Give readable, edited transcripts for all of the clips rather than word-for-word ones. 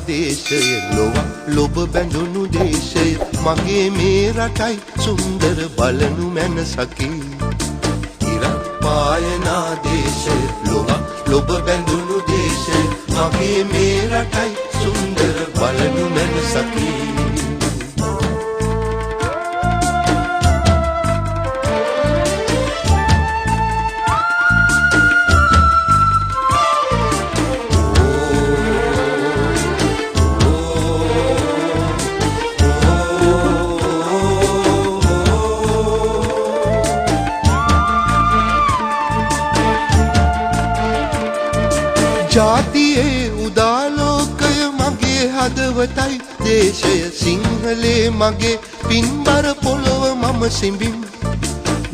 දේශය ලොව ලොබ බැඳුණු දේශය මගේ මේ රටයි සුන්දර බලනු මැනසකි ඉරක් පායනා දේශය ලොව ලොබ බැඳුණු දේශය මගේ මේ රටයි සුන්දර බලනු මැනසකි ජාතියේ උදාලෝකය මගේ හදවතයි දේශය සිංහලේ මගේ පින්බර පොළොව මම සිඹින්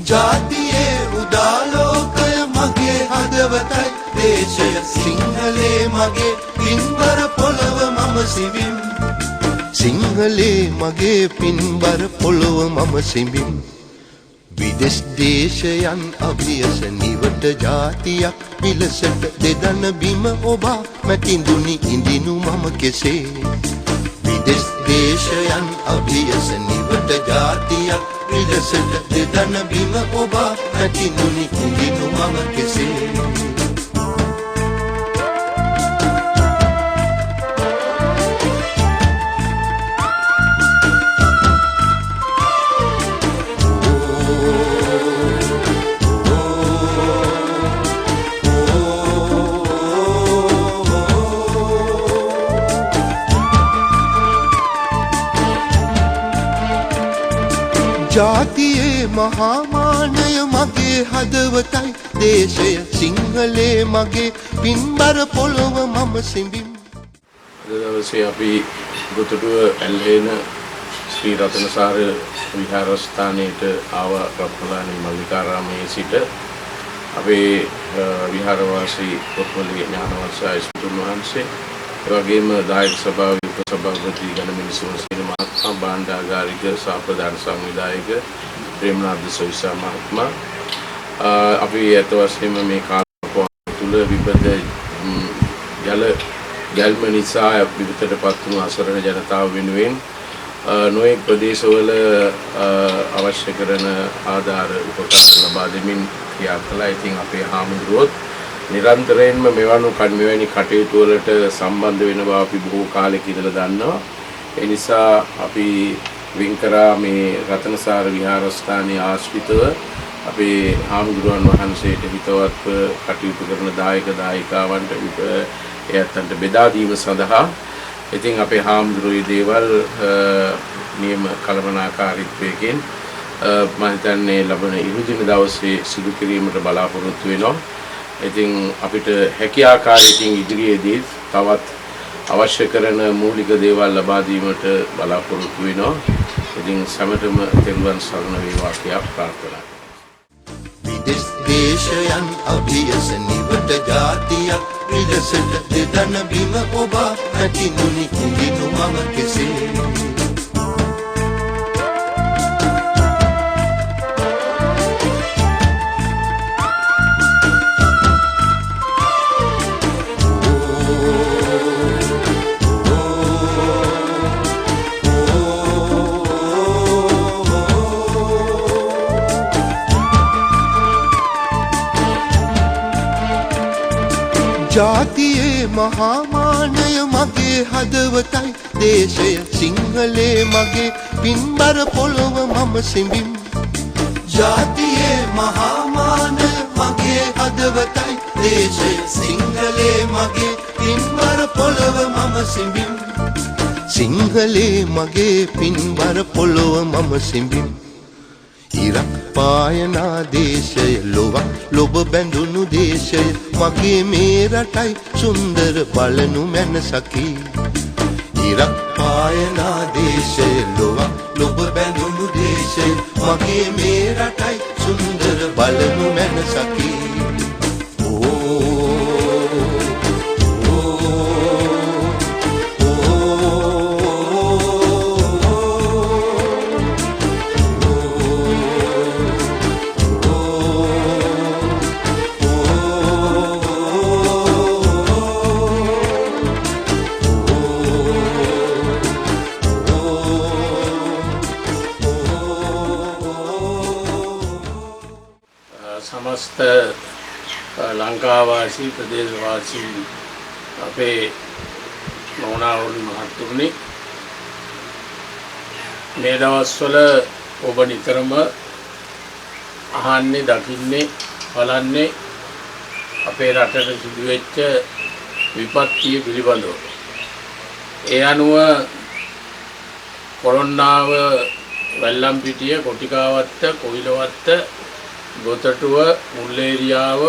ජාතියේ උදාලෝකය මගේ හදවතයි දේශය සිංහලේ මගේ පින්බර පොළොව මම සිඹින් සිංහලේ මගේ පින්බර පොළොව මම සිඹින් විදෙස් දේශයන් අභියස නිවට ජාතියක් විලසට දෙදන බිම ඔබා මැතිඳුනි ඉඳිනු මම කෙසේ විදෙස් දේශයන් අභියස නිවට ජාතියක් විලසට දෙදන බිම ඔබා මැතිඳුනි ඉඳිනු මම කෙසේ ජාතියේ මහාමානය මගේ හදවතයි දේශය සිංහලේ මගේ පින්බර පොළොව මම සිඹින් අද දවසේ අපි ගොතටුව ඇල්ලේන ශ්‍රී රතනසාර විහාරස්ථානයට ආව රත්නලානි මල්ලිකාරාමයේ සිට අපේ විහාරවාසී කොත්මලේ ඥානවර්ෂ ස්තුන් වහන්සේ එවැගේම දායක සභාවේ උපසභාපති ගණමිනිසුන් සින මහත්මයා බාණ්ඩාගාරික සහප්‍රධාන සංවිධායක ප්‍රේමනාථ සොයිසා මහත්මයා අපි ඇත්ත වශයෙන්ම මේ කාලය තුළ විවිධ යල ගැල්ම නිසා විවිධටපත් වුණු අසරණ ජනතාව වෙනුවෙන් නොයෙක් ප්‍රදේශවල අවශ්‍ය කරන ආධාර උපකරණ ලබා දෙමින් ක්‍රියා කළා. ඉතින් අපේ හාමුදුරුවෝත් නිරන්තරයෙන්ම මෙවැනි කටයුතු වලට සම්බන්ධ වෙන බව අපි බොහෝ කාලෙක ඉඳලා දන්නවා. ඒ නිසා අපි වින්කරා මේ රතනසාර විහාරස්ථානයේ ආශ්‍රිතව අපේ හාමුදුරුවන් වහන්සේට හිතවත්ව කටයුතු කරන දායක දායිකාවන්ට එයන්ට බෙදා දීම සඳහා ඉතින් අපේ හාමුදුරුවෝ දේවල් නියම කළමනාකාරීත්වයෙන් මම හිතන්නේ ලබන ඉරුදින දවසේ සිදු කිරීමට බලාපොරොත්තු වෙනවා. ඉතින් අපිට හැකි ආකාරයකින් ඉදිරියේදී තවත් අවශ්‍ය කරන මූලික දේවල් ලබා දීමට බලාපොරොත්තු වෙනවා. ඉතින් සමතම තෙරුවන් සරණ වේවා කියලා ප්‍රාර්ථනා කරනවා. විදෙස් දේශයන් අභියස නිවට ජාතියක් විලසට දෙදන බිම ඔබා මැතිඳුනි ඉඳිනු මම කෙසේ ජාතියේ මහාමානය මගේ හදවතයි දේශය සිංහලේ මගේ පින්බර පොළොව මම සිඹින් ජාතියේ මහාමානය මගේ හදවතයි දේශය සිංහලේ මගේ පින්බර පොළොව මම සිඹින් සිංහලේ මගේ පින්බර පොළොව මම සිඹින් ඉරක් පායනා දේශය ලොව ලොබ බැඳුණු දේශය මගේ මේ රටයි සුන්දර බලනු මැනසකි ඉරක් පායනා දේශය ලොව ලොබ බැඳුණු දේශය මගේ මේ රටයි සුන්දර බලනු මැනසකි සමස්ත ලංකාවාසී ප්‍රදේශවාසී අපේ නෝනාවුන් මහත්තුරුනි මේ දවස්වල ඔබ නිතරම අහන්නේ දකින්නේ බලන්නේ අපේ රටට සිදුවෙච්ච විපත්තිය පිළිබඳව. ඒ අනුව කොරොන්නාව වැල්ලම්පිටිය කොටිකාවත්ත කොවිලවත්ත ගොතටුව මුල්ලේරියාව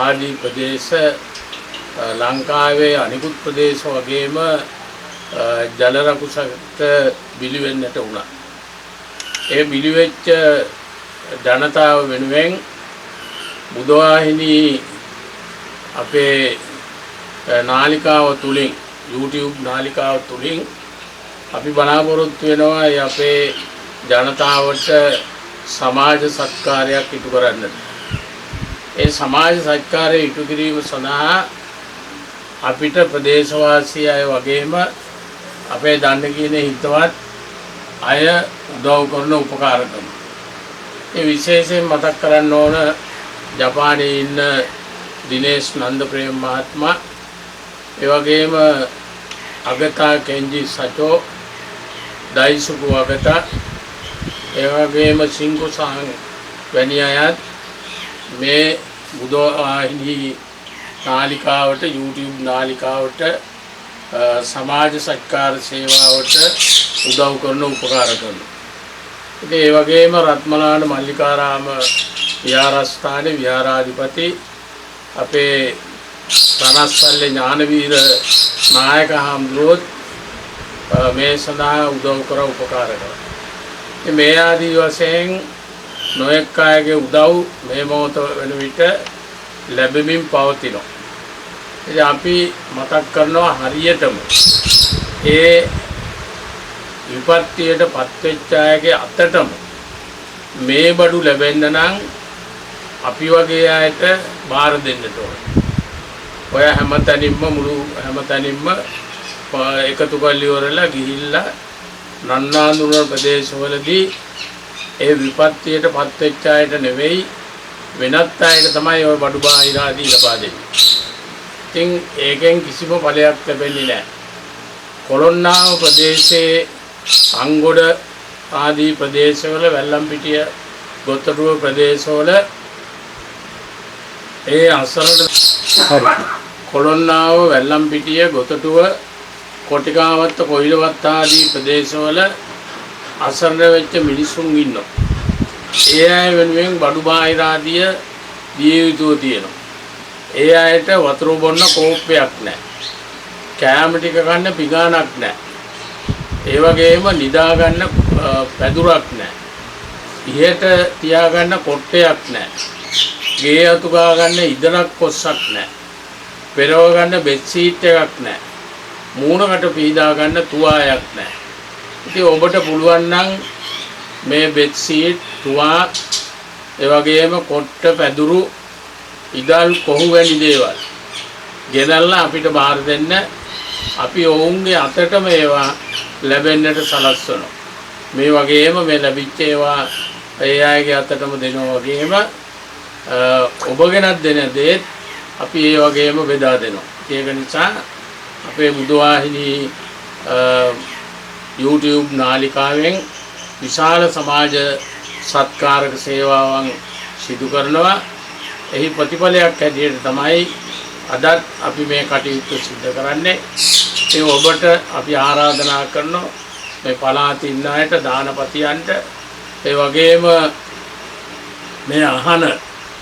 ආදී ප්‍රදේශ ලංකාවේ අනිකුත් ප්‍රදේශ වගේම ජල රකුසට බිලිවෙන්නට වුණා. ඒ බිලිවෙච්ච ජනතාව වෙනුවෙන් බුදුවාහිනී අපේ නාලිකාව තුලින් YouTube නාලිකාව තුලින් අපි බලාපොරොත්තු වෙනවා අපේ ජනතාවට සමාජ සත්කාරයක් ඉටු කරන්නට. ඒ සමාජ සත්කාරය ඉටු කිරීම සඳහා අපිට ප්‍රදේශවාසී අය වගේම අපේ දන්න කියන හිතවත් අය උදව් කරන උපකාර කරන. ඒ විශේෂයෙන් මතක් කරන්න ඕන ජපානයේ ඉන්න දිනේෂ් නන්දප්‍රේම මහත්මයා, ඒ වගේම අගතා කෙන්ජි සචෝ, දයිසුකු අගතා, ඒ වගේම සිංකුසාන් වැනි අයත් මේ බුදුවාහිනී නාලිකාවට YouTube නාලිකාවට සමාජ සත්කාර සේවාවට උදව් කරන උපකාර කරනවා. ඉතින් ඒ වගේම රත්මලාන මල්ලිකාරාම විහාරස්ථානයේ විහාරාධිපති අපේ රණස්සල්ලේ ඥානවීර නායක හාමුදුරුවෝ මේ සඳහා උදව් කර උපකාර කරනවා. ඉතින් මේ ආදී වශයෙන් නොයෙක් අයගේ උදව් මේ මොහොත වෙන විට ලැබෙමින් පවතිනවා. ඉතින් අපි මතක් කරනවා හරියටම ඒ විපත්තියට පත්වෙච්ච අයගේ අතටම මේ බඩු ලැබෙන්න නම් අපි වගේ අයට බාර දෙන්න ඕනේ. ඔය හැමතැනින්ම මුළු හැමතැනින්ම එකතු කරලි ඉවරලා ගිහිල්ලා නන්නාඳුන ප්‍රදේශවලදී ඒ විපත්තියට පත්වෙච්ච අයට නෙවෙයි වෙනත් අයට තමයි ඔය බඩු බාහිර ආදී ලබා දෙන්නේ. ඉතින් ඒකෙන් කිසිම ඵලයක් ලැබෙන්නේ නැහැ. කොළොන්නාව ප්‍රදේශයේ අංගොඩ ආදී ප්‍රදේශවල වැල්ලම්පිටිය ගොතටුව ප්‍රදේශවල ඒ අසරණ කොළොන්නාව වැල්ලම්පිටිය ගොතටුව කොටිකාවත්ත කොයිලවත්ත ආදී ප්‍රදේශවල අසරණ වෙච්ච මිනිසුන් ඉන්නවා. ඒ අය වෙනුවෙන් බඩු බාහිර ආදිය දිය යුතුව තියෙනවා. ඒ අයට වතුර බොන්න කෝප්පයක් නැහැ. කෑම ටික ගන්න පිඟානක් නැහැ. ඒ වගේම නිදා ගන්න පැදුරක් නැහැ. ඉහෙට තියාගන්න කොට්ටයක් නැහැ. ගේ අතු ගා ගන්න ඉදරක් කොස්සක් නැහැ. පෙරව ගන්න බෙඩ් සීට් එකක් නැහැ. මූණකට පීදා ගන්න තුවායක් නැහැ. ඉතින් ඔබට පුළුවන් නම් මේ බෙඩ් සීට් තුවා ඒ වගේම කොට්ට පැදුරු ඉදල් කොහු වැනි දේවල් ගෙනල්ලා අපිට බාර දෙන්න. අපි ඔවුන්ගේ අතටම ඒවා ලැබෙන්නට සලස්වනවා. මේ වගේම මේ ලැබිච්ච ඒවා ඒ අයගේ අතටම දෙනවා වගේම ඔබ ගෙනත් දෙන දේත් අපි ඒ වගේම බෙදා දෙනවා. ඒක නිසා අපේ බුදුවාහිනී YouTube නාලිකාවෙන් විශාල සමාජ සත්කාරක සේවාවන් සිදු කරනවා. එහි ප්‍රතිඵලයක් හැටියට තමයි අදත් අපි මේ කටයුතු සිදු කරන්නේ. ඒ ඔබට අපි ආරාධනා කරනවා මේ පළාතේ ඉන්න අයට, දානපතියන්ට, ඒ වගේම මේ අහන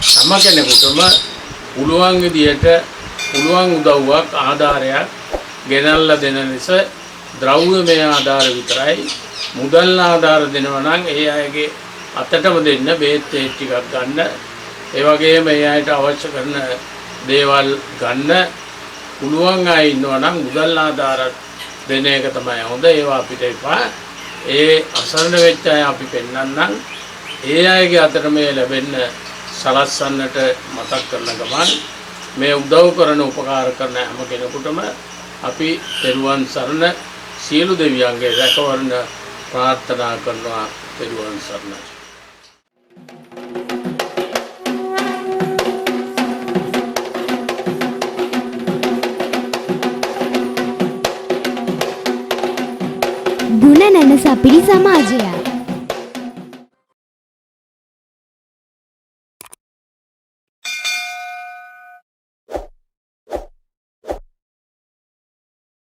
හැම කෙනෙකුටම පුළුවන් විදියට පුළුවන් උදව්වක් ආධාරයක් ගෙනල්ලා දෙන ලෙස ද්‍රව්‍යමය ආධාර විතරයි, මුදල් ආධාර දෙනවා නම් ඒ අයගේ අතටම දෙන්න බේත් ටිකක් ගන්න. ඒ වගේම ඒ අයට අවශ්‍ය කරන දේවල් ගන්න පුළුවන් අය ඉන්නවා නම් මුදල් ආධාරත් දෙන එක තමයි හොඳ. ඒවා අපිට එපා. ඒ අසරණ වෙච්ච අය අපි පෙන්නන්නම්. ඒ අයගේ අතට මේ ලැබෙන්න සලස්සන්නට මතක් කරන ගමන් මේ උදව් කරන උපකාර කරන හැම කෙනෙකුටම අපි තෙරුවන් සරණ සියලු දෙවියන්ගේ රැකවරණ ප්‍රාර්ථනා කරනවා. තෙරුවන් සරණයි. ගුණ නැන සපිරි සමාජයක්.